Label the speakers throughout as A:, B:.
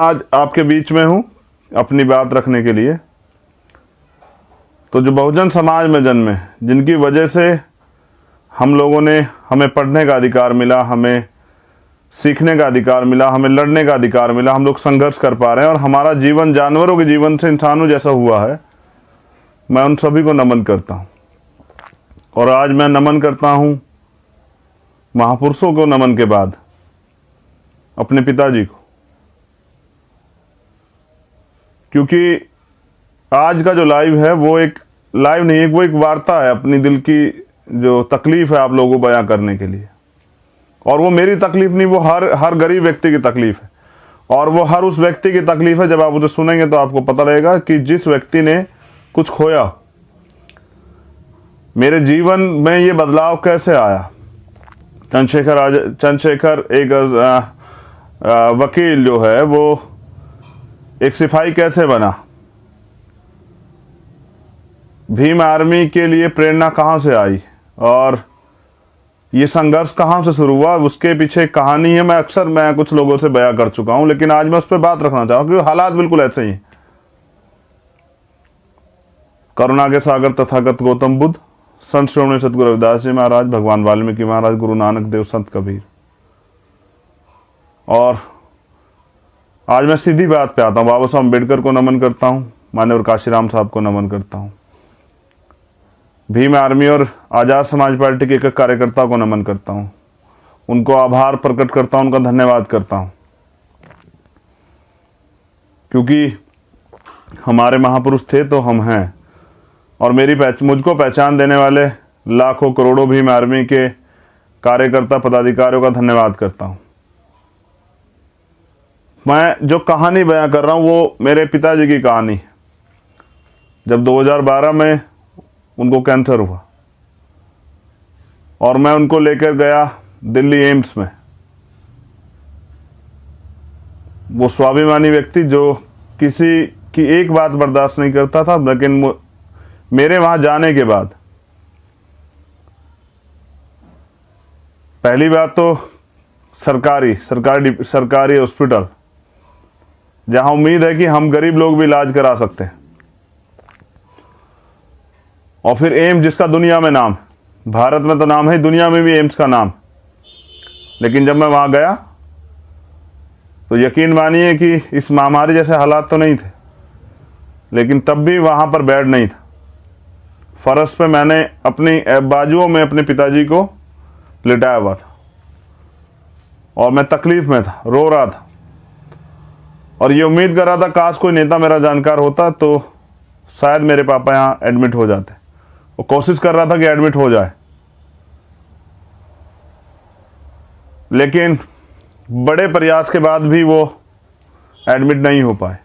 A: आज आपके बीच में हूँ अपनी बात रखने के लिए। तो जो बहुजन समाज में जन्मे, जिनकी वजह से हम लोगों ने, हमें पढ़ने का अधिकार मिला, हमें सीखने का अधिकार मिला, हमें लड़ने का अधिकार मिला, हम लोग संघर्ष कर पा रहे हैं और हमारा जीवन जानवरों के जीवन से इंसानों जैसा हुआ है, मैं उन सभी को नमन करता हूँ। और आज मैं नमन करता हूँ महापुरुषों को नमन के बाद अपने पिताजी को, क्योंकि आज का जो लाइव है वो एक लाइव नहीं है, वो एक वार्ता है अपनी दिल की जो तकलीफ है आप लोगों को बयां करने के लिए। और वो मेरी तकलीफ नहीं, वो हर गरीब व्यक्ति की तकलीफ है और वो हर उस व्यक्ति की तकलीफ है। जब आप उसे सुनेंगे तो आपको पता रहेगा कि जिस व्यक्ति ने कुछ खोया, मेरे जीवन में ये बदलाव कैसे आया। चंद्रशेखर एक वकील जो है वो एक सिपाही कैसे बना, भीम आर्मी के लिए प्रेरणा कहाँ से आई और ये संघर्ष कहाँ से शुरू हुआ, उसके पीछे एक कहानी है। मैं कुछ लोगों से बयां कर चुका हूं, लेकिन आज मैं उस पर बात रखना चाहूँ क्योंकि हालात बिल्कुल ऐसे ही हैं। करुणा के सागर तथागत गौतम बुद्ध, संत श्रोमणी सतगुरु रविदास जी महाराज, भगवान वाल्मीकि महाराज, गुरु नानक देव, संत कबीर। और आज मैं सीधी बात पे आता हूँ। बाबा साहब अम्बेडकर को नमन करता हूँ, माननीय काशीराम साहब को नमन करता हूँ, भीम आर्मी और आज़ाद समाज पार्टी के एक कार्यकर्ता को नमन करता हूँ, उनको आभार प्रकट करता हूँ, उनका धन्यवाद करता हूँ, क्योंकि हमारे महापुरुष थे तो हम हैं। और मुझको पहचान देने वाले लाखों करोड़ों भीम आर्मी के कार्यकर्ता पदाधिकारियों का धन्यवाद करता हूँ। मैं जो कहानी बयां कर रहा हूँ वो मेरे पिताजी की कहानी है। जब 2012 में उनको कैंसर हुआ और मैं उनको लेकर गया दिल्ली एम्स में, वो स्वाभिमानी व्यक्ति जो किसी की एक बात बर्दाश्त नहीं करता था, लेकिन मेरे वहां जाने के बाद पहली बात तो सरकारी हॉस्पिटल, जहां उम्मीद है कि हम गरीब लोग भी इलाज करा सकते हैं, और फिर एम्स जिसका दुनिया में नाम, भारत में तो नाम है, दुनिया में भी एम्स का नाम। लेकिन जब मैं वहां गया तो यकीन मानिए कि इस महामारी जैसे हालात तो नहीं थे, लेकिन तब भी वहां पर बेड नहीं था। फर्श पे मैंने अपनी बाजुओं में अपने पिताजी को लिटाया हुआ था और मैं तकलीफ में था, रो रहा था और ये उम्मीद कर रहा था काश कोई नेता मेरा जानकार होता तो शायद मेरे पापा यहाँ एडमिट हो जाते। वो कोशिश कर रहा था कि एडमिट हो जाए, लेकिन बड़े प्रयास के बाद भी वो एडमिट नहीं हो पाए।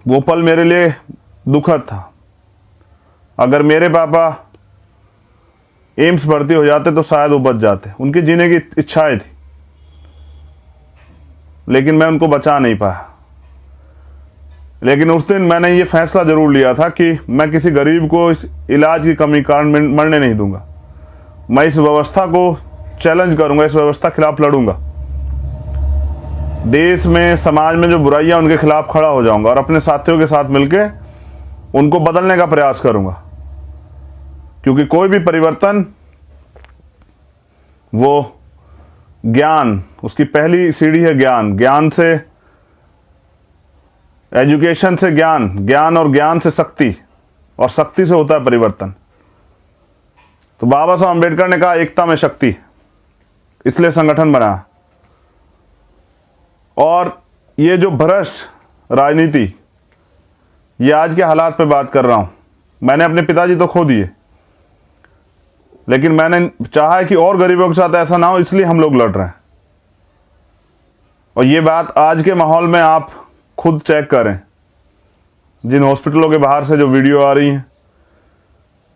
A: वो पल मेरे लिए दुखद था। अगर मेरे पापा एम्स भर्ती हो जाते तो शायद वो बच जाते, उनकी जीने की इच्छाएं थी, लेकिन मैं उनको बचा नहीं पाया। लेकिन उस दिन मैंने ये फैसला जरूर लिया था कि मैं किसी गरीब को इस इलाज की कमी कारण मरने नहीं दूंगा। मैं इस व्यवस्था को चैलेंज करूंगा, इस व्यवस्था के खिलाफ लड़ूंगा, देश में समाज में जो बुराइयां उनके खिलाफ खड़ा हो जाऊंगा और अपने साथियों के साथ मिलकर उनको बदलने का प्रयास करूंगा। क्योंकि कोई भी परिवर्तन वो ज्ञान, उसकी पहली सीढ़ी है ज्ञान, ज्ञान से एजुकेशन से ज्ञान और ज्ञान से शक्ति, और शक्ति से होता है परिवर्तन। तो बाबा साहब अम्बेडकर ने कहा एकता में शक्ति, इसलिए संगठन बना। और ये जो भ्रष्ट राजनीति, ये आज के हालात पे बात कर रहा हूं। मैंने अपने पिताजी तो खो दिए, लेकिन मैंने चाहा है कि और गरीबों के साथ ऐसा ना हो, इसलिए हम लोग लड़ रहे हैं। और ये बात आज के माहौल में आप खुद चेक करें, जिन हॉस्पिटलों के बाहर से जो वीडियो आ रही हैं,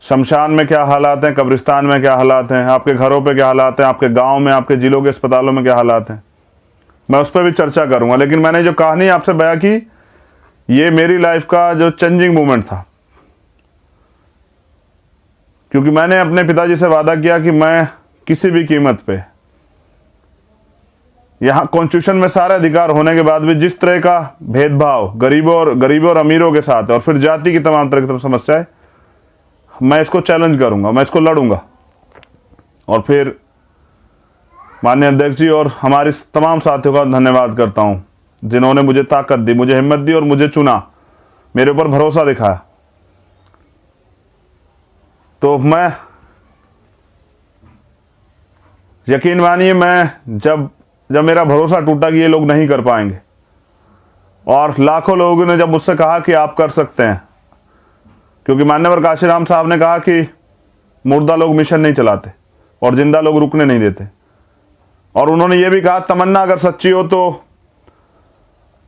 A: शमशान में क्या हालात हैं, कब्रिस्तान में क्या हालात हैं, आपके घरों पे क्या हालात हैं, आपके गांव में, आपके जिलों के अस्पतालों में क्या हालात हैं, मैं उस पर भी चर्चा करूंगा। लेकिन मैंने जो कहानी आपसे बयां की, ये मेरी लाइफ का जो चेंजिंग मोमेंट था, क्योंकि मैंने अपने पिताजी से वादा किया कि मैं किसी भी कीमत पे यहाँ कॉन्स्टिट्यूशन में सारे अधिकार होने के बाद भी जिस तरह का भेदभाव गरीबों और अमीरों के साथ है, और फिर जाति की तमाम तरह की समस्याएं, मैं इसको चैलेंज करूंगा, मैं इसको लड़ूंगा। और फिर माननीय अध्यक्ष जी और हमारे तमाम साथियों का धन्यवाद करता हूं, जिन्होंने मुझे ताकत दी, मुझे हिम्मत दी और मुझे चुना, मेरे ऊपर भरोसा दिखाया। तो मैं, यकीन मानिए, मैं जब मेरा भरोसा टूटा कि ये लोग नहीं कर पाएंगे, और लाखों लोगों ने जब मुझसे कहा कि आप कर सकते हैं, क्योंकि मान्यवर काशीराम साहब ने कहा कि मुर्दा लोग मिशन नहीं चलाते और जिंदा लोग रुकने नहीं देते, और उन्होंने ये भी कहा तमन्ना अगर सच्ची हो तो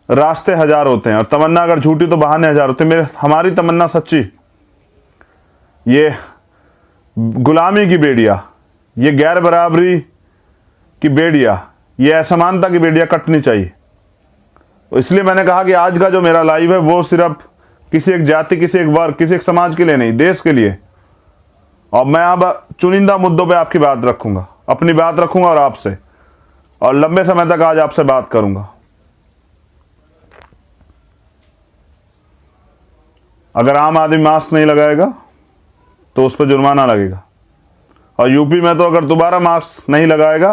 A: रास्ते हजार होते हैं, और तमन्ना अगर झूठी तो बहाने हजार होते हैं। हमारी तमन्ना सच्ची, ये गुलामी की बेड़िया, ये गैर बराबरी की बेड़िया, ये असमानता की बेड़िया कटनी चाहिए। तो इसलिए मैंने कहा कि आज का जो मेरा लाइव है वो सिर्फ किसी एक जाति, किसी एक वर्ग, किसी एक समाज के लिए नहीं, देश के लिए। और मैं अब चुनिंदा मुद्दों पे आपकी बात रखूंगा, अपनी बात रखूंगा और आपसे, और लंबे समय तक आज आपसे बात करूंगा। अगर आम आदमी मास्क नहीं लगाएगा तो उस पर जुर्माना लगेगा, और यूपी में तो अगर दोबारा मास्क नहीं लगाएगा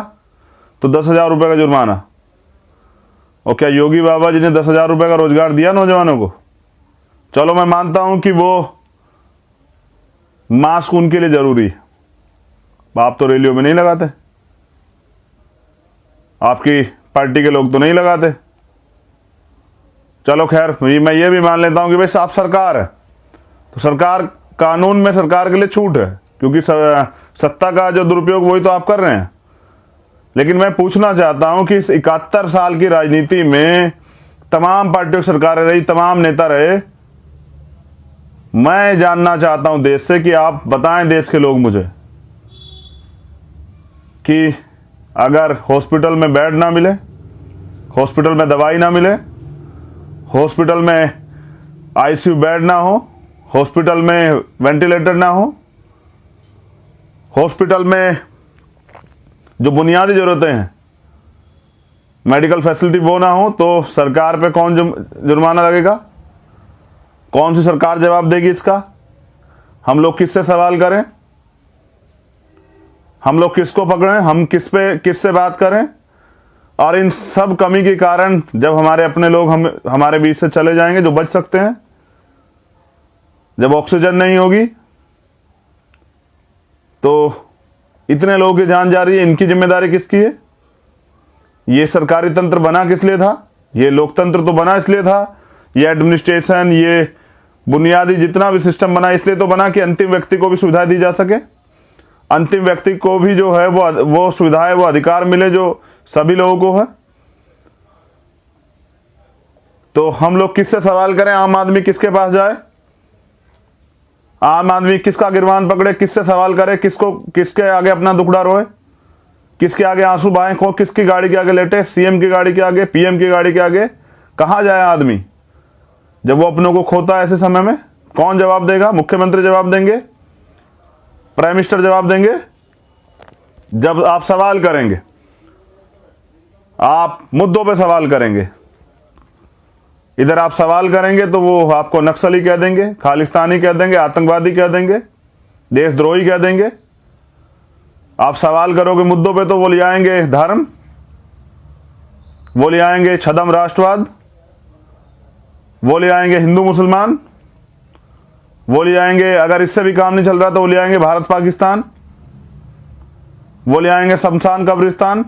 A: तो 10,000 रुपये का जुर्माना। और क्या योगी बाबा जी ने 10,000 रुपये का रोजगार दिया नौजवानों को? चलो मैं मानता हूं कि वो मास्क उनके लिए जरूरी है, आप तो रैलियों में नहीं लगाते, आपकी पार्टी के लोग तो नहीं लगाते। चलो खैर, मैं ये भी मान लेता हूं कि भाई साफ सरकार है, तो सरकार, कानून में सरकार के लिए छूट है, क्योंकि सत्ता का जो दुरुपयोग वही तो आप कर रहे हैं। लेकिन मैं पूछना चाहता हूं कि इस 71 साल की राजनीति में तमाम पार्टियों की सरकारें रही, तमाम नेता रहे, मैं जानना चाहता हूं देश से कि आप बताएं, देश के लोग मुझे, कि अगर हॉस्पिटल में बेड ना मिले, हॉस्पिटल में दवाई ना मिले, हॉस्पिटल में आईसीयू बेड ना हो, हॉस्पिटल में वेंटिलेटर ना हो, हॉस्पिटल में जो बुनियादी जरूरतें हैं, मेडिकल फैसिलिटी वो ना हो, तो सरकार पे कौन जुर्माना लगेगा? कौन सी सरकार जवाब देगी इसका? हम लोग किससे सवाल करें? हम लोग किसको पकड़ें? हम किससे बात करें? और इन सब कमी के कारण जब हमारे अपने लोग हमारे बीच से चले जाएंगे, जो बच सकते हैं, जब ऑक्सीजन नहीं होगी, तो इतने लोगों की जान जा रही है, इनकी जिम्मेदारी किसकी है? ये सरकारी तंत्र बना किस लिए था? ये लोकतंत्र तो बना इसलिए था, ये एडमिनिस्ट्रेशन, ये बुनियादी जितना भी सिस्टम बना इसलिए तो बना कि अंतिम व्यक्ति को भी सुविधाएं दी जा सके, अंतिम व्यक्ति को भी जो है वो सुविधाएं, वो अधिकार मिले जो सभी लोगों को है। तो हम लोग किससे सवाल करें? आम आदमी किसके पास जाए? आम आदमी किसका गिरबान पकड़े? किससे सवाल करे? किसके आगे अपना दुखड़ा रोए? किसके आगे आंसू बहाए? किसकी गाड़ी के आगे लेटे? सीएम की गाड़ी के आगे, पीएम की गाड़ी के आगे? कहां जाए आदमी जब वो अपनों को खोता है? ऐसे समय में कौन जवाब देगा? मुख्यमंत्री जवाब देंगे, प्राइम मिनिस्टर जवाब देंगे। जब आप सवाल करेंगे, आप मुद्दों पे सवाल करेंगे, इधर आप सवाल करेंगे तो वो आपको नक्सली कह देंगे, खालिस्तानी कह देंगे, आतंकवादी कह देंगे, देशद्रोही कह देंगे। आप सवाल करोगे मुद्दों पे तो वो ले आएंगे धर्म, वो ले आएंगे छद्म राष्ट्रवाद, वो ले आएंगे हिंदू मुसलमान, वो ले आएंगे, अगर इससे भी काम नहीं चल रहा तो वो ले आएंगे भारत पाकिस्तान, वो ले आएंगे शमशान कब्रिस्तान।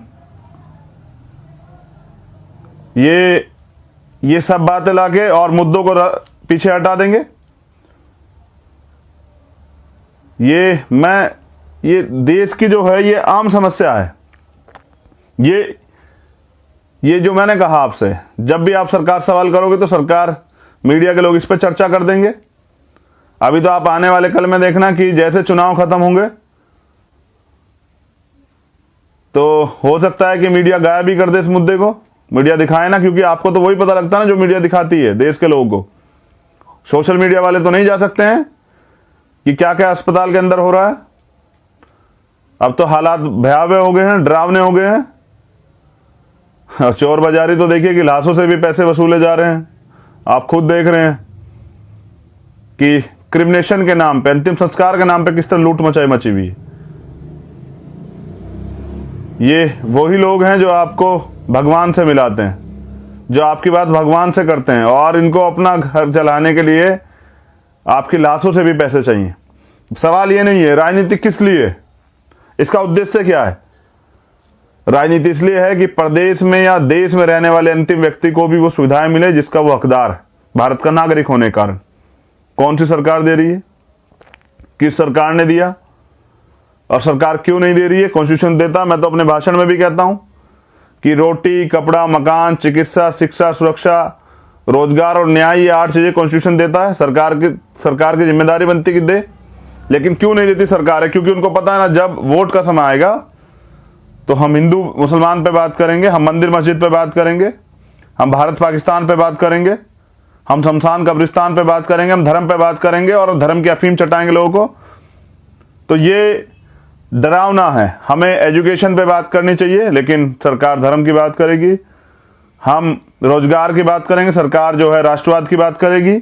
A: ये सब बातें लाके और मुद्दों को पीछे हटा देंगे। ये देश की जो है ये आम समस्या है। ये जो मैंने कहा आपसे, जब भी आप सरकार सवाल करोगे तो सरकार, मीडिया के लोग इस पर चर्चा कर देंगे। अभी तो आप आने वाले कल में देखना कि जैसे चुनाव खत्म होंगे तो हो सकता है कि मीडिया गायब भी कर दे इस मुद्दे को। मीडिया दिखाए ना, क्योंकि आपको तो वही पता लगता है ना जो मीडिया दिखाती है देश के लोगों को। सोशल मीडिया वाले तो नहीं जा सकते हैं कि क्या क्या अस्पताल के अंदर हो रहा है। अब तो हालात भयावह हो गए हैं, डरावने हो गए हैं। और चोर बाजारी तो देखिए कि लाशों से भी पैसे वसूले जा रहे हैं। आप खुद देख रहे हैं कि क्रिमिनेशन के नाम पे, अंतिम संस्कार के नाम पे किस तरह लूट मची हुई है। ये वही लोग हैं जो आपको भगवान से मिलाते हैं, जो आपकी बात भगवान से करते हैं, और इनको अपना घर चलाने के लिए आपकी लाशों से भी पैसे चाहिए। सवाल ये नहीं है राजनीति किस लिए, इसका उद्देश्य क्या है। राजनीति इसलिए है कि प्रदेश में या देश में रहने वाले अंतिम व्यक्ति को भी वो सुविधाएं मिले जिसका वो हकदार है, भारत का नागरिक होने के कारण। कौन सी सरकार दे रही है, किस सरकार ने दिया, और सरकार क्यों नहीं दे रही है। कॉन्स्टिट्यूशन देता, मैं तो अपने भाषण में भी कहता हूं कि रोटी, कपड़ा, मकान, चिकित्सा, शिक्षा, सुरक्षा, रोजगार और न्याय, ये 8 चीजें कॉन्स्टिट्यूशन देता है। सरकार की जिम्मेदारी बनती कि दे, लेकिन क्यों नहीं देती सरकार है, क्योंकि उनको पता है ना जब वोट का समय आएगा तो हम हिंदू मुसलमान पे बात करेंगे, हम मंदिर मस्जिद पे बात करेंगे, हम भारत पाकिस्तान पे बात करेंगे, हम शमशान कब्रिस्तान पे बात करेंगे, हम धर्म पे बात करेंगे और धर्म की अफीम चटाएंगे लोगों को। तो ये डरावना है। हमें एजुकेशन पे बात करनी चाहिए, लेकिन सरकार धर्म की बात करेगी। हम रोजगार की बात करेंगे, सरकार जो है राष्ट्रवाद की बात करेगी।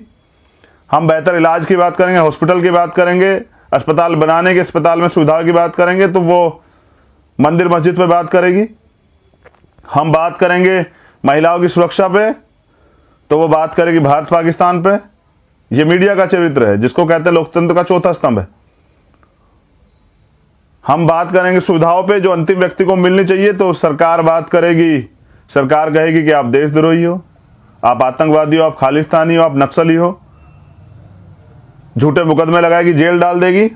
A: हम बेहतर इलाज की बात करेंगे, हॉस्पिटल की बात करेंगे, अस्पताल बनाने के, अस्पताल में सुविधा की बात करेंगे तो वो मंदिर मस्जिद पे बात करेगी। हम बात करेंगे महिलाओं की सुरक्षा पे तो वो बात करेगी भारत पाकिस्तान पे। ये मीडिया का चरित्र है, जिसको कहते हैं लोकतंत्र का चौथा स्तंभ है। हम बात करेंगे सुविधाओं पे जो अंतिम व्यक्ति को मिलनी चाहिए, तो सरकार बात करेगी, सरकार कहेगी कि आप देशद्रोही हो, आप आतंकवादी हो, आप खालिस्तानी हो, आप नक्सली हो। झूठे मुकदमे लगाएगी, जेल डाल देगी।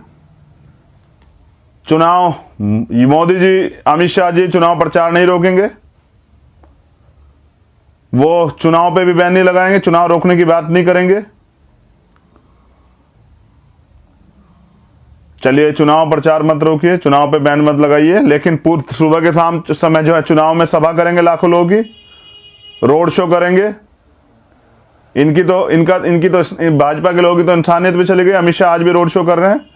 A: चुनाव, मोदी जी, अमित शाह जी चुनाव प्रचार नहीं रोकेंगे, वो चुनाव पे भी बैन नहीं लगाएंगे, चुनाव रोकने की बात नहीं करेंगे। चलिए चुनाव प्रचार मत रोकिए, चुनाव पे बैन मत लगाइए, लेकिन पूर्व सुबह के शाम समय जो है चुनाव में सभा करेंगे लाखों लोगों की, रोड शो करेंगे। इनकी तो भाजपा के लोगों की तो इंसानियत भी चली गई। अमित शाह आज भी रोड शो कर रहे हैं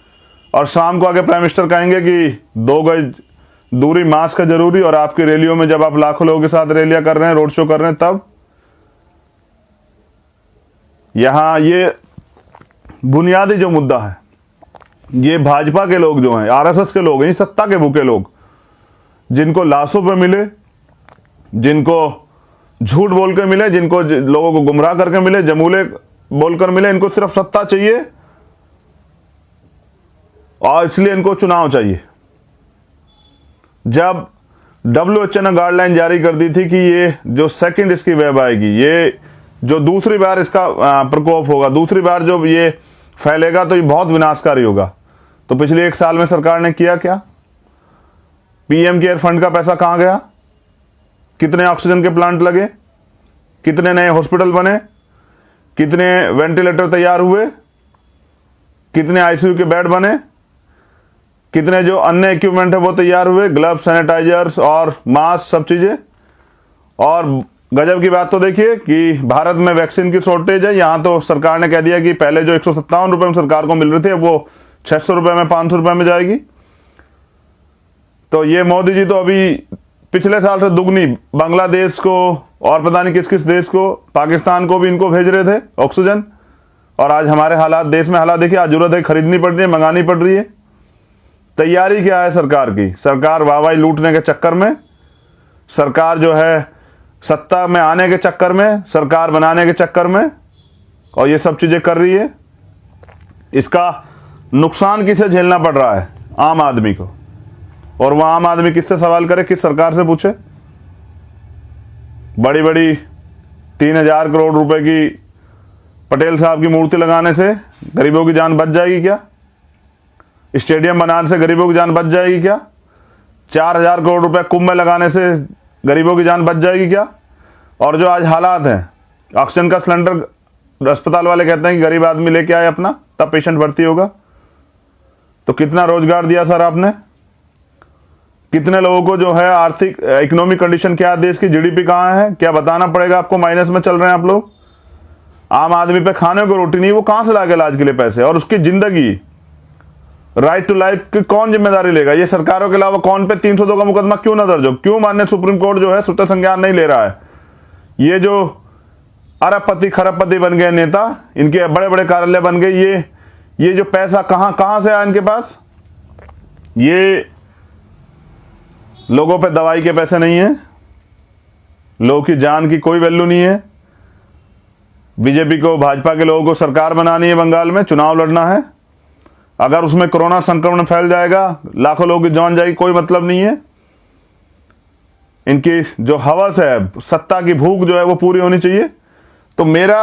A: और शाम को आके प्राइम मिनिस्टर कहेंगे कि 2 गज दूरी, मास्क का जरूरी। और आपकी रैलियों में जब आप लाखों लोगों के साथ रैलियां कर रहे हैं, रोड शो कर रहे हैं, तब यहां ये बुनियादी जो मुद्दा है, ये भाजपा के लोग जो हैं, आरएसएस के लोग हैं, सत्ता के भूखे लोग, जिनको लाशों पे मिले, जिनको झूठ बोल के मिले, जिनको लोगों को गुमराह करके मिले, जमूले बोलकर मिले, इनको सिर्फ सत्ता चाहिए और इसलिए इनको चुनाव चाहिए। जब WHO ने गाइडलाइन जारी कर दी थी कि ये जो सेकंड इसकी वेब आएगी, ये जो दूसरी बार इसका प्रकोप होगा, दूसरी बार जो ये फैलेगा तो ये बहुत विनाशकारी होगा। तो पिछले 1 साल में सरकार ने किया क्या? PM केयर फंड का पैसा कहां गया? कितने ऑक्सीजन के प्लांट लगे? कितने नए हॉस्पिटल बने? कितने वेंटिलेटर तैयार हुए? कितने ICU के बेड बने? कितने जो अन्य इक्विपमेंट है वो तैयार हुए, ग्लव्स, सैनिटाइजर्स और मास्क, सब चीजें। और गजब की बात तो देखिए कि भारत में वैक्सीन की शॉर्टेज है। यहां तो सरकार ने कह दिया कि पहले जो 157 रुपए में सरकार को मिल रहे थे, वो 600 रुपए में, 500 रुपए में जाएगी। तो ये मोदी जी तो अभी पिछले साल से दुगनी बांग्लादेश को और पता नहीं किस किस देश को, पाकिस्तान को भी इनको भेज रहे थे ऑक्सीजन। और आज हमारे हालात, देश में हालात देखिए, आज जरूरत है खरीदनी पड़ रही है, मंगानी पड़ रही है। तैयारी क्या है सरकार की? सरकार वाहवाही लूटने के चक्कर में, सरकार जो है सत्ता में आने के चक्कर में, सरकार बनाने के चक्कर में, और ये सब चीजें कर रही है। इसका नुकसान किसे झेलना पड़ रहा है? आम आदमी को। और वह आम आदमी किससे सवाल करे, किस सरकार से पूछे? बड़ी बड़ी 3000 करोड़ रुपए की पटेल साहब की मूर्ति लगाने से गरीबों की जान बच जाएगी क्या? स्टेडियम बनाने से गरीबों की जान बच जाएगी क्या? 4000 करोड़ रुपए कुंभ में लगाने से गरीबों की जान बच जाएगी क्या? और जो आज हालात हैं, ऑक्सीजन का सिलेंडर अस्पताल वाले कहते हैं कि गरीब आदमी लेके आए अपना, तब पेशेंट भर्ती होगा। तो कितना रोजगार दिया सर आपने? कितने लोगों को जो है आर्थिक, इकोनॉमिक कंडीशन क्या है देश की, GDP कहाँ है, क्या बताना पड़ेगा आपको? माइनस में चल रहे हैं आप लोग। आम आदमी पे खाने को रोटी नहीं, वो कहां से लाके इलाज के लिए पैसे? और उसकी जिंदगी, राइट टू लाइफ की कौन जिम्मेदारी लेगा? ये सरकारों के अलावा कौन पे 302 का मुकदमा क्यों ना दर्ज हो? क्यों माननीय सुप्रीम कोर्ट जो है स्वतः संज्ञान नहीं ले रहा है? ये जो अरबपति खरबपति बन गए नेता, इनके बड़े बड़े कार्यालय बन गए, ये जो पैसा कहां से आया इनके पास? ये लोगों पे दवाई के पैसे नहीं है, लोगों की जान की कोई वैल्यू नहीं है। बीजेपी को, भाजपा के लोगों को सरकार बनानी है, बंगाल में चुनाव लड़ना है। अगर उसमें कोरोना संक्रमण फैल जाएगा, लाखों लोगों की जान जाएगी, कोई मतलब नहीं है। इनकी जो हवस है, सत्ता की भूख जो है वो पूरी होनी चाहिए। तो मेरा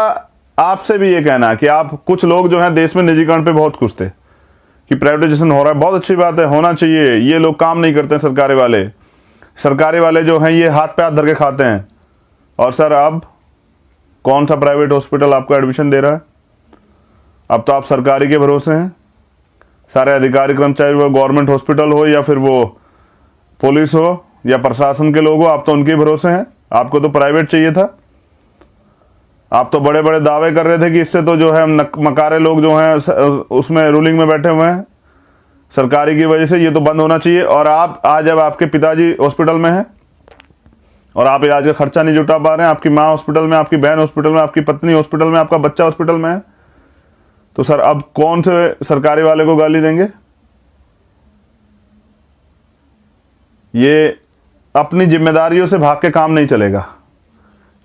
A: आपसे भी ये कहना है कि आप, कुछ लोग जो हैं देश में निजीकरण पे बहुत खुश थे कि प्राइवेटाइजेशन हो रहा है, बहुत अच्छी बात है, होना चाहिए। ये लोग काम नहीं करते हैं, सरकारी वाले जो हैं ये हाथ पे हाथ धर के खाते हैं। और सर, अब कौन सा प्राइवेट हॉस्पिटल आपको एडमिशन दे रहा है? अब तो आप सरकारी के भरोसे हैं। सारे अधिकारी कर्मचारी, वो गवर्नमेंट हॉस्पिटल हो या फिर वो पुलिस हो या प्रशासन के लोग हो, आप तो उनके भरोसे हैं। आपको तो प्राइवेट चाहिए था। आप तो बड़े बड़े दावे कर रहे थे कि इससे तो जो है मकारे लोग जो हैं उसमें रूलिंग में बैठे हुए हैं, सरकारी की वजह से ये तो बंद होना चाहिए। और आप आज, जब आपके पिताजी हॉस्पिटल में हैं और आप इलाज का खर्चा नहीं जुटा पा रहे हैं, आपकी माँ हॉस्पिटल में, आपकी बहन हॉस्पिटल में, आपकी पत्नी हॉस्पिटल में, आपका बच्चा हॉस्पिटल में है, तो सर अब कौन से सरकारी वाले को गाली देंगे? ये अपनी जिम्मेदारियों से भाग के काम नहीं चलेगा।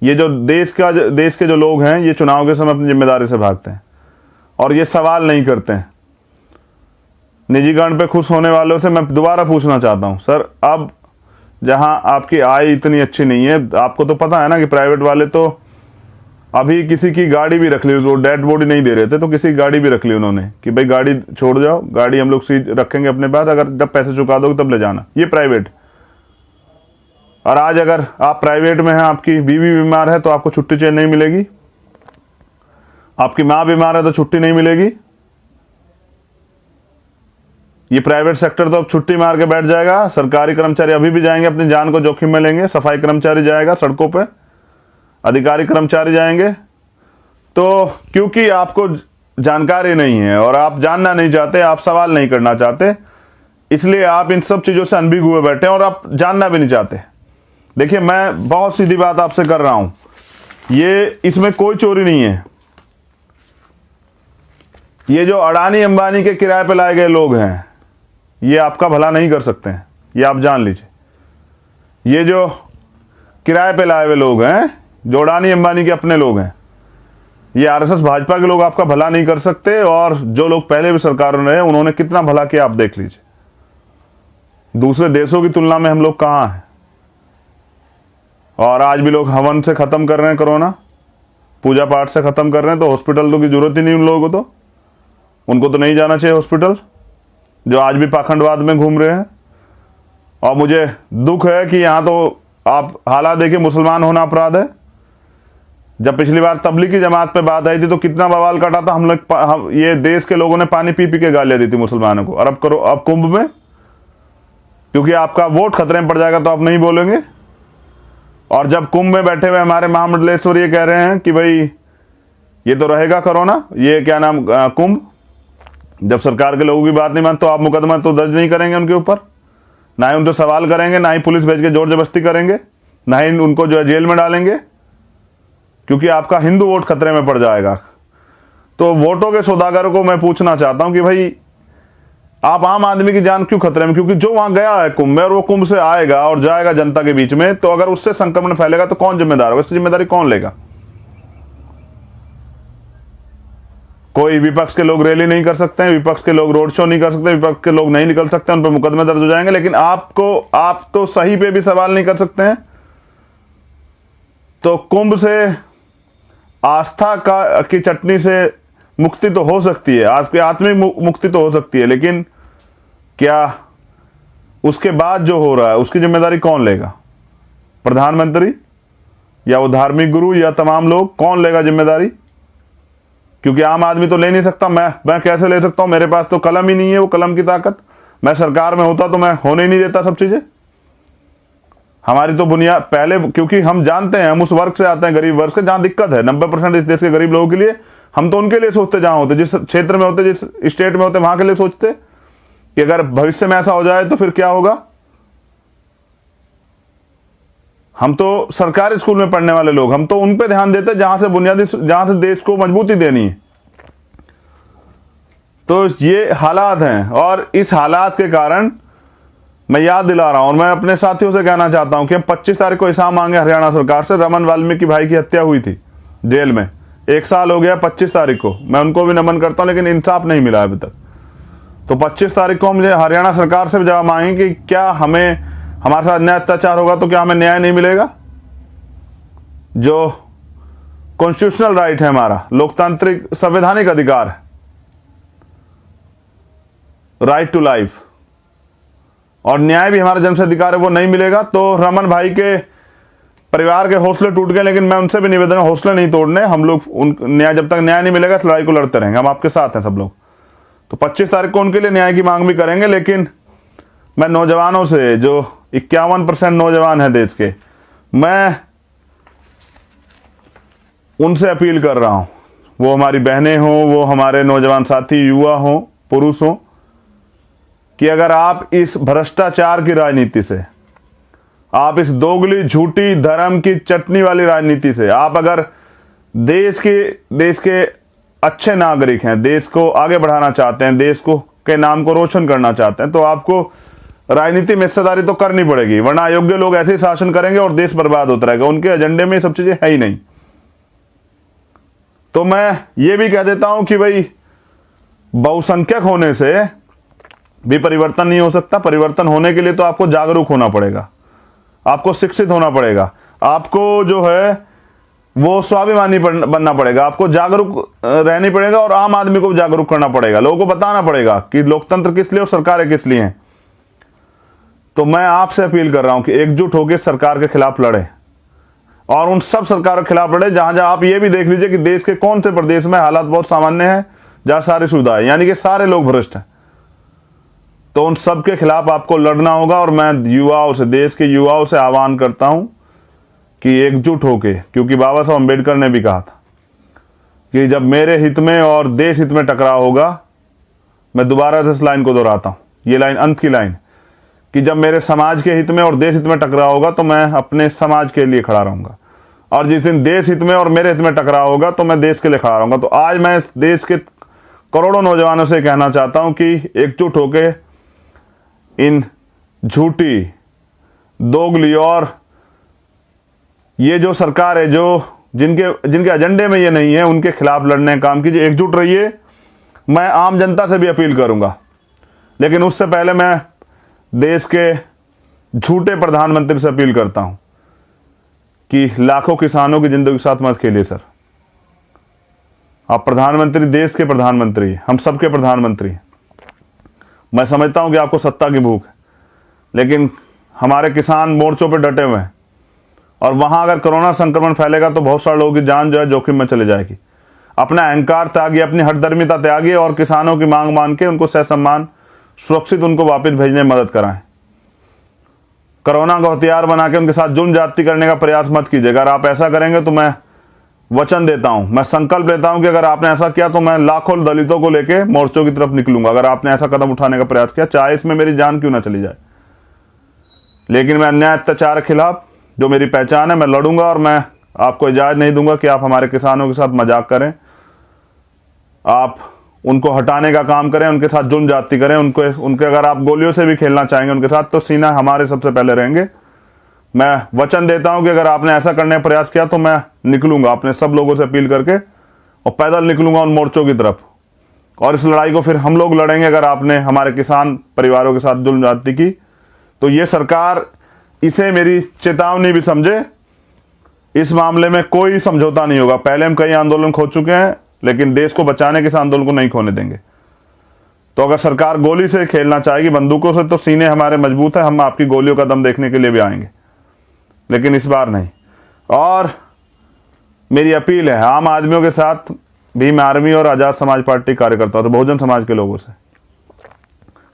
A: ये जो देश के जो लोग हैं, ये चुनाव के समय अपनी जिम्मेदारी से भागते हैं और ये सवाल नहीं करते हैं। निजीकरण पे खुश होने वालों से मैं दोबारा पूछना चाहता हूं, सर अब जहां आपकी आय इतनी अच्छी नहीं है, आपको तो पता है ना कि प्राइवेट वाले तो अभी किसी की गाड़ी भी रख ली, वो डेड बॉडी नहीं दे रहे थे तो किसी की गाड़ी भी रख ली उन्होंने कि भाई गाड़ी छोड़ जाओ, गाड़ी हम लोग सीट रखेंगे अपने पास, अगर जब पैसे चुका दोगे तब ले जाना। ये प्राइवेट। और आज अगर आप प्राइवेट में हैं, आपकी बीवी बीमार है तो आपको छुट्टी चेंज नहीं मिलेगी, आपकी माँ बीमार है तो छुट्टी नहीं मिलेगी। ये प्राइवेट सेक्टर तो अब छुट्टी मार के बैठ जाएगा। सरकारी कर्मचारी अभी भी जाएंगे, अपनी जान को जोखिम में लेंगे। सफाई कर्मचारी जाएगा सड़कों पे, अधिकारी कर्मचारी जाएंगे। तो क्योंकि आपको जानकारी नहीं है और आप जानना नहीं चाहते, आप सवाल नहीं करना चाहते, इसलिए आप इन सब चीजों से अनभिज्ञ हुए बैठे हैं और आप जानना भी नहीं चाहते। देखिए, मैं बहुत सीधी बात आपसे कर रहा हूं, ये इसमें कोई चोरी नहीं है। ये जो अडानी अंबानी के किराए पे लाए गए लोग हैं, ये आपका भला नहीं कर सकते हैं, ये आप जान लीजिए। ये जो किराए पे लाए हुए लोग हैं, जो अडानी अंबानी के अपने लोग हैं, ये आरएसएस भाजपा के लोग आपका भला नहीं कर सकते। और जो लोग पहले भी सरकारों में रहे, उन्होंने कितना भला किया आप देख लीजिए। दूसरे देशों की तुलना में हम लोग कहां हैं। और आज भी लोग हवन से खत्म कर रहे हैं, कोरोना पूजा पाठ से खत्म कर रहे हैं, तो हॉस्पिटल तो की जरूरत ही नहीं उन लोगों को, तो उनको तो नहीं जाना चाहिए हॉस्पिटल, जो आज भी पाखंडवाद में घूम रहे हैं। और मुझे दुख है कि यहाँ तो आप हालात देखिए, मुसलमान होना अपराध है। जब पिछली बार तबलीगी जमात पे बात आई थी तो कितना बवाल काटा था हम लोग, ये देश के लोगों ने पानी पी पी के गालियां दी थी मुसलमानों को। और अब कुंभ में, क्योंकि आपका वोट खतरे में पड़ जाएगा तो आप नहीं बोलेंगे। और जब कुंभ में बैठे हुए हमारे महामंडलेश्वर ये कह रहे हैं कि भाई ये तो रहेगा कोरोना, ये क्या नाम कुंभ, जब सरकार के लोगों की बात नहीं मानते तो आप मुकदमा तो दर्ज नहीं करेंगे उनके ऊपर, ना ही उनसे सवाल करेंगे, ना ही पुलिस भेज के जोर जबरदस्ती करेंगे, ना ही उनको जो है जेल में डालेंगे, क्योंकि आपका हिंदू वोट खतरे में पड़ जाएगा। तो वोटों के सौदागरों को मैं पूछना चाहता हूं कि भाई आप आम आदमी की जान क्यों खतरे में? क्योंकि जो वहां गया है कुंभ में और वो कुंभ से आएगा और जाएगा जनता के बीच में, तो अगर उससे संक्रमण फैलेगा तो कौन जिम्मेदार होगा? इसकी जिम्मेदारी कौन लेगा? कोई विपक्ष के लोग रैली नहीं कर सकते हैं, विपक्ष के लोग रोड शो नहीं कर सकते, विपक्ष के लोग नहीं निकल सकते, उन पर मुकदमे दर्ज हो जाएंगे। लेकिन आप तो सही पे भी सवाल नहीं कर सकते हैं। तो कुंभ से आस्था की चटनी से मुक्ति तो हो सकती है, आपकी आत्मिक मुक्ति तो हो सकती है, लेकिन क्या उसके बाद जो हो रहा है उसकी जिम्मेदारी कौन लेगा? प्रधानमंत्री या वो धार्मिक गुरु या तमाम लोग? कौन लेगा जिम्मेदारी? क्योंकि आम आदमी तो ले नहीं सकता। मैं कैसे ले सकता हूं? मेरे पास तो कलम ही नहीं है, वो कलम की ताकत। मैं सरकार में होता तो मैं होने ही नहीं देता सब चीजें। हमारी तो बुनियाद पहले, क्योंकि हम जानते हैं, हम उस वर्ग से आते हैं, गरीब वर्ग से, जहां दिक्कत है। 90% इस देश के गरीब लोगों के लिए, हम तो उनके लिए सोचते, जहां होते, जिस क्षेत्र में होते, जिस स्टेट में होते, वहां के लिए सोचते। कि अगर भविष्य में ऐसा हो जाए तो फिर क्या होगा। हम तो सरकारी स्कूल में पढ़ने वाले लोग, हम तो उन पे ध्यान देते जहां से देश को मजबूती देनी है। तो ये हालात हैं, और इस हालात के कारण मैं याद दिला रहा हूं और मैं अपने साथियों से कहना चाहता हूं कि हम 25 तारीख को हिसाब मांगे हरियाणा सरकार से। रमन वाल्मीकि भाई की हत्या हुई थी जेल में, 1 साल हो गया 25 तारीख को। मैं उनको भी नमन करता हूं, लेकिन इंसाफ नहीं मिला अभी तक। तो 25 तारीख को हम हरियाणा सरकार से जवाब मांगेंगे कि क्या हमारे साथ न्याय अत्याचार होगा तो क्या हमें न्याय नहीं मिलेगा। जो कॉन्स्टिट्यूशनल राइट है, हमारा लोकतांत्रिक संवैधानिक अधिकार है, राइट टू लाइफ, और न्याय भी हमारा जन्मसिद्ध अधिकार है, वो नहीं मिलेगा। तो रमन भाई के परिवार के हौसले टूट गए, लेकिन मैं उनसे भी निवेदन है, हौसले नहीं तोड़ने। हम लोग जब तक न्याय नहीं मिलेगा इस लड़ाई को लड़ते रहेंगे। हम आपके साथ हैं सब लोग। तो 25 तारीख को उनके लिए न्याय की मांग भी करेंगे। लेकिन मैं नौजवानों से, जो 51% नौजवान है देश के, मैं उनसे अपील कर रहा हूं, वो हमारी बहनें हों, वो हमारे नौजवान साथी युवा हों, पुरुष हों, कि अगर आप इस भ्रष्टाचार की राजनीति से, आप इस दोगली झूठी धर्म की चटनी वाली राजनीति से, आप अगर देश के अच्छे नागरिक हैं, देश को आगे बढ़ाना चाहते हैं, देश को के नाम को रोशन करना चाहते हैं, तो आपको राजनीति में हिस्सेदारी तो करनी पड़ेगी, वरना अयोग्य लोग ऐसे ही शासन करेंगे और देश बर्बाद होता रहेगा। उनके एजेंडे में सब चीजें है ही नहीं। तो मैं ये भी कह देता हूं कि भाई, बहुसंख्यक होने से भी परिवर्तन नहीं हो सकता। परिवर्तन होने के लिए तो आपको जागरूक होना पड़ेगा, आपको शिक्षित होना पड़ेगा, आपको जो है वो स्वाभिमानी बनना पड़ेगा, आपको जागरूक रहनी पड़ेगा, और आम आदमी को भी जागरूक करना पड़ेगा। लोगों को बताना पड़ेगा कि लोकतंत्र किस लिए और सरकारें किस लिए हैं। तो मैं आपसे अपील कर रहा हूं कि एकजुट होकर सरकार के खिलाफ लड़े, और उन सब सरकारों के खिलाफ लड़े जहां जहां आप ये भी देख लीजिए कि देश के कौन से प्रदेश में हालात बहुत सामान्य हैं, जहां सारी सुविधाएं, यानी कि सारे लोग भ्रष्ट हैं। तो उन सब के खिलाफ आपको लड़ना होगा। और मैं युवाओं से, देश के युवाओं से आह्वान करता हूं कि एकजुट होके, क्योंकि बाबा साहब अम्बेडकर ने भी कहा था कि जब मेरे हित में और देश हित में टकराव होगा, मैं दोबारा से इस लाइन को दोहराता हूं, ये लाइन अंत की लाइन, कि जब मेरे समाज के हित में और देश हित में टकराव होगा तो मैं अपने समाज के लिए खड़ा रहूंगा, और जिस दिन देश हित में और मेरे हित में टकराव होगा तो मैं देश के लिए खड़ा रहूंगा। तो आज मैं इस देश के करोड़ों नौजवानों से कहना चाहता हूं कि एकजुट होके इन झूठी, दोगली और ये जो सरकार है, जो जिनके एजेंडे में ये नहीं है, उनके खिलाफ लड़ने का काम कीजिए, एकजुट रहिए। मैं आम जनता से भी अपील करूंगा, लेकिन उससे पहले मैं देश के झूठे प्रधानमंत्री से अपील करता हूं कि लाखों किसानों की जिंदगी के साथ मत खेलिए सर। आप प्रधानमंत्री, देश के प्रधानमंत्री, हम सबके प्रधानमंत्री। मैं समझता हूं कि आपको सत्ता की भूख है, लेकिन हमारे किसान मोर्चों पर डटे हुए हैं, और वहां अगर कोरोना संक्रमण फैलेगा तो बहुत सारे लोगों की जान जो है जोखिम में चले जाएगी। अपना अहंकार त्यागिए, अपनी हठधर्मिता त्यागिए, और किसानों की मांग मान के उनको सहसम्मान सुरक्षित उनको वापस भेजने में मदद कराएं। कोरोना को हथियार बना के उनके साथ जुल्म ज्यादती करने का प्रयास मत कीजिएगा। अगर आप ऐसा करेंगे तो मैं वचन देता हूं, मैं संकल्प लेता हूं कि अगर आपने ऐसा किया तो मैं लाखों दलितों को लेकर मोर्चों की तरफ निकलूंगा, अगर आपने ऐसा कदम उठाने का प्रयास किया, चाहे इसमें मेरी जान क्यों ना चली जाए। लेकिन मैं अन्याय अत्याचार के खिलाफ, जो मेरी पहचान है, मैं लड़ूंगा, और मैं आपको इजाजत नहीं दूंगा कि आप हमारे किसानों के साथ मजाक करें, आप उनको हटाने का काम करें, उनके साथ जुल्म ज्यादती करें, उनके अगर आप गोलियों से भी खेलना चाहेंगे उनके साथ, तो सीना हमारे सबसे पहले रहेंगे। मैं वचन देता हूं कि अगर आपने ऐसा करने का प्रयास किया तो मैं निकलूंगा अपने सब लोगों से अपील करके, और पैदल निकलूंगा उन मोर्चों की तरफ, और इस लड़ाई को फिर हम लोग लड़ेंगे। अगर आपने हमारे किसान परिवारों के साथ जुल्म ज्यादती की तो ये सरकार इसे मेरी चेतावनी भी समझे, इस मामले में कोई समझौता नहीं होगा। पहले हम कई आंदोलन खो चुके हैं, लेकिन देश को बचाने के इस आंदोलन को नहीं खोने देंगे। तो अगर सरकार गोली से खेलना चाहेगी, बंदूकों से, तो सीने हमारे मजबूत है, हम आपकी गोलियों का दम देखने के लिए भी आएंगे, लेकिन इस बार नहीं। और मेरी अपील है आम आदमियों के साथ, भीम आर्मी और आजाद समाज पार्टी कार्यकर्ता, तो बहुजन समाज के लोगों से,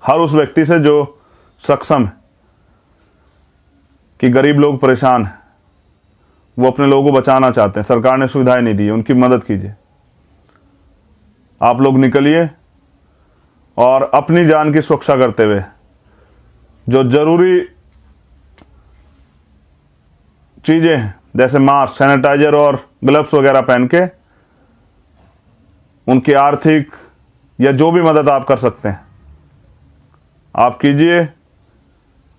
A: हर उस व्यक्ति से जो सक्षम है कि गरीब लोग परेशान हैं, वो अपने लोगों को बचाना चाहते हैं, सरकार ने सुविधाएं नहीं दी, उनकी मदद कीजिए। आप लोग निकलिए और अपनी जान की सुरक्षा करते हुए जो जरूरी चीजें हैं जैसे मास्क, सैनिटाइजर और ग्लव्स वगैरह पहन के उनकी आर्थिक या जो भी मदद आप कर सकते हैं आप कीजिए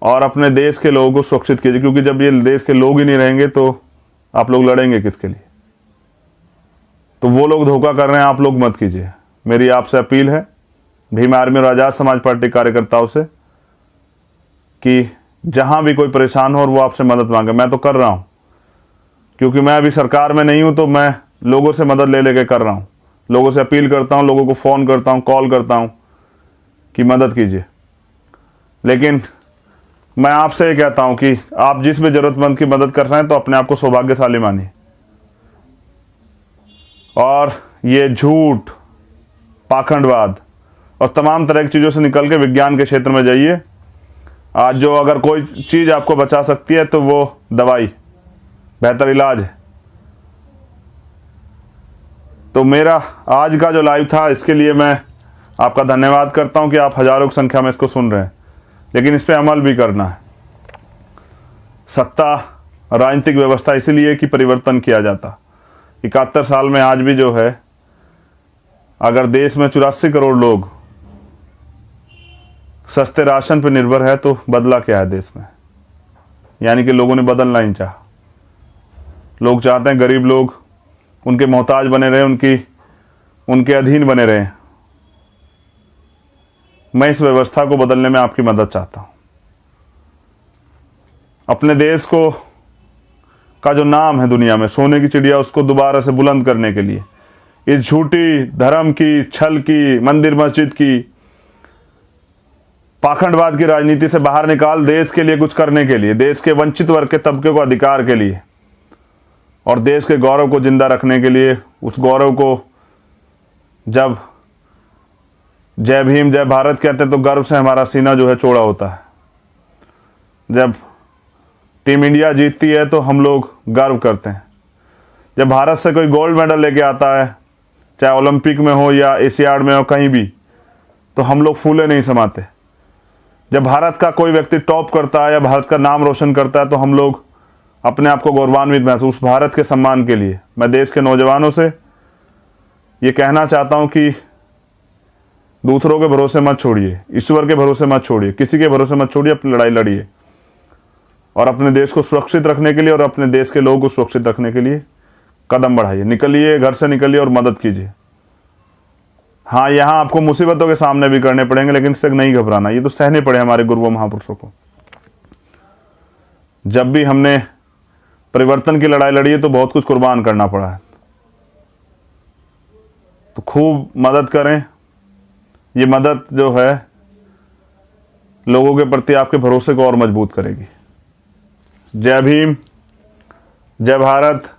A: और अपने देश के लोगों को सुरक्षित कीजिए, क्योंकि जब ये देश के लोग ही नहीं रहेंगे तो आप लोग लड़ेंगे किसके लिए। तो वो लोग धोखा कर रहे हैं, आप लोग मत कीजिए। मेरी आपसे अपील है भीम आर्मी और आज़ाद समाज पार्टी कार्यकर्ताओं से कि जहां भी कोई परेशान हो और वो आपसे मदद मांगे, मैं तो कर रहा हूं क्योंकि मैं अभी सरकार में नहीं हूं, तो मैं लोगों से मदद ले लेके कर रहा हूं। लोगों से अपील करता हूं, लोगों को फ़ोन करता हूं, कॉल करता हूं कि मदद कीजिए। लेकिन मैं आपसे ये कहता हूं कि आप जिस भी ज़रूरतमंद की मदद कर रहे हैं तो अपने आप को सौभाग्यशाली मानिए और ये झूठ, पाखंडवाद और तमाम तरह की चीज़ों से निकल के विज्ञान के क्षेत्र में जाइए। आज जो अगर कोई चीज़ आपको बचा सकती है तो वो दवाई बेहतर इलाज है। तो मेरा आज का जो लाइव था इसके लिए मैं आपका धन्यवाद करता हूं कि आप हजारों की संख्या में इसको सुन रहे हैं, लेकिन इस पर अमल भी करना है। सत्ता, राजनीतिक व्यवस्था इसीलिए कि परिवर्तन किया जाता। 71 साल में आज भी जो है अगर देश में 84 करोड़ लोग सस्ते राशन पर निर्भर है तो बदला क्या है देश में? यानी कि लोगों ने बदलना ही चाहा। लोग चाहते हैं गरीब लोग उनके मोहताज बने रहे, उनके अधीन बने रहे। मैं इस व्यवस्था को बदलने में आपकी मदद चाहता हूं। अपने देश को का जो नाम है दुनिया में सोने की चिड़िया, उसको दोबारा से बुलंद करने के लिए इस झूठी धर्म की, छल की, मंदिर मस्जिद की, पाखंडवाद की राजनीति से बाहर निकाल देश के लिए कुछ करने के लिए, देश के वंचित वर्ग के तबके को अधिकार के लिए और देश के गौरव को जिंदा रखने के लिए। उस गौरव को जब जय भीम जय भारत कहते हैं तो गर्व से हमारा सीना जो है चौड़ा होता है। जब टीम इंडिया जीतती है तो हम लोग गर्व करते हैं। जब भारत से कोई गोल्ड मेडल लेके आता है, चाहे ओलंपिक में हो या एशियाड में हो, कहीं भी, तो हम लोग फूले नहीं समाते। जब भारत का कोई व्यक्ति टॉप करता है या भारत का नाम रोशन करता है तो हम लोग अपने आप को गौरवान्वित महसूस। भारत के सम्मान के लिए मैं देश के नौजवानों से ये कहना चाहता हूं कि दूसरों के भरोसे मत छोड़िए, ईश्वर के भरोसे मत छोड़िए, किसी के भरोसे मत छोड़िए। अपनी लड़ाई लड़िए और अपने देश को सुरक्षित रखने के लिए और अपने देश के लोगों को सुरक्षित रखने के लिए कदम बढ़ाइए। निकलिए, घर से निकलिए और मदद कीजिए। हाँ, यहाँ आपको मुसीबतों के सामने भी करने पड़ेंगे, लेकिन इससे नहीं घबराना। ये तो सहने पड़े हमारे गुरुओं महापुरुषों को। जब भी हमने परिवर्तन की लड़ाई लड़ी है तो बहुत कुछ कुर्बान करना पड़ा है। तो खूब मदद करें। ये मदद जो है लोगों के प्रति आपके भरोसे को और मजबूत करेगी। जय भीम, जय भारत,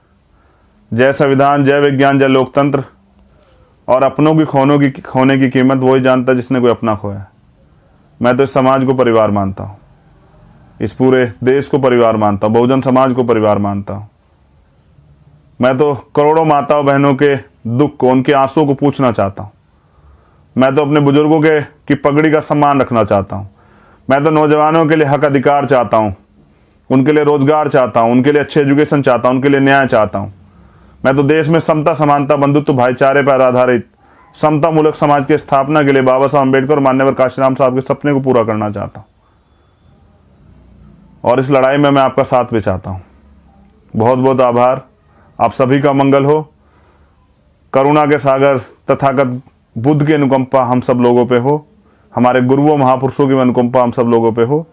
A: जय संविधान, जय विज्ञान, जय लोकतंत्र। और अपनों की खोने की कीमत वही जानता है जिसने कोई अपना खोया। मैं तो इस समाज को परिवार मानता हूँ, इस पूरे देश को परिवार मानता हूँ, बहुजन समाज को परिवार मानता हूँ। मैं तो करोड़ों माताओं बहनों के दुख को, उनके आंसुओं को पूछना चाहता हूँ। मैं तो अपने बुजुर्गों की पगड़ी का सम्मान रखना चाहता हूँ। मैं तो नौजवानों के लिए हक अधिकार चाहता हूँ, उनके लिए रोजगार चाहता हूँ, उनके लिए अच्छे एजुकेशन चाहता हूँ, उनके लिए न्याय चाहता हूँ। मैं तो देश में समता, समानता, बंधुत्व, भाईचारे पर आधारित समता मूलक समाज की स्थापना के लिए बाबा साहब अम्बेडकर और मान्यवर काशीराम साहब के सपने को पूरा करना चाहता हूँ। और इस लड़ाई में मैं आपका साथ भी चाहता हूँ। बहुत बहुत आभार। आप सभी का मंगल हो। करुणा के सागर तथागत बुद्ध की अनुकंपा हम सब लोगों पे हो। हमारे गुरुओं महापुरुषों की अनुकंपा हम सब लोगों पे हो।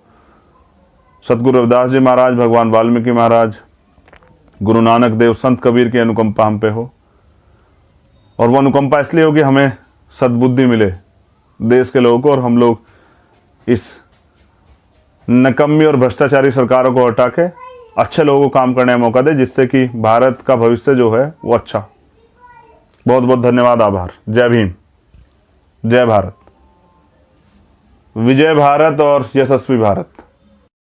A: सतगुरु रविदास जी महाराज, भगवान वाल्मीकि महाराज, गुरु नानक देव, संत कबीर की अनुकंपा हम पे हो। और वो अनुकंपा इसलिए हो कि हमें सद्बुद्धि मिले देश के लोगों को, और हम लोग इस नकम्मी और भ्रष्टाचारी सरकारों को हटा के अच्छे लोगों को काम करने का मौका दे, जिससे कि भारत का भविष्य जो है वो अच्छा। बहुत बहुत धन्यवाद, आभार। जय भीम, जय भारत, विजय भारत और यशस्वी भारत।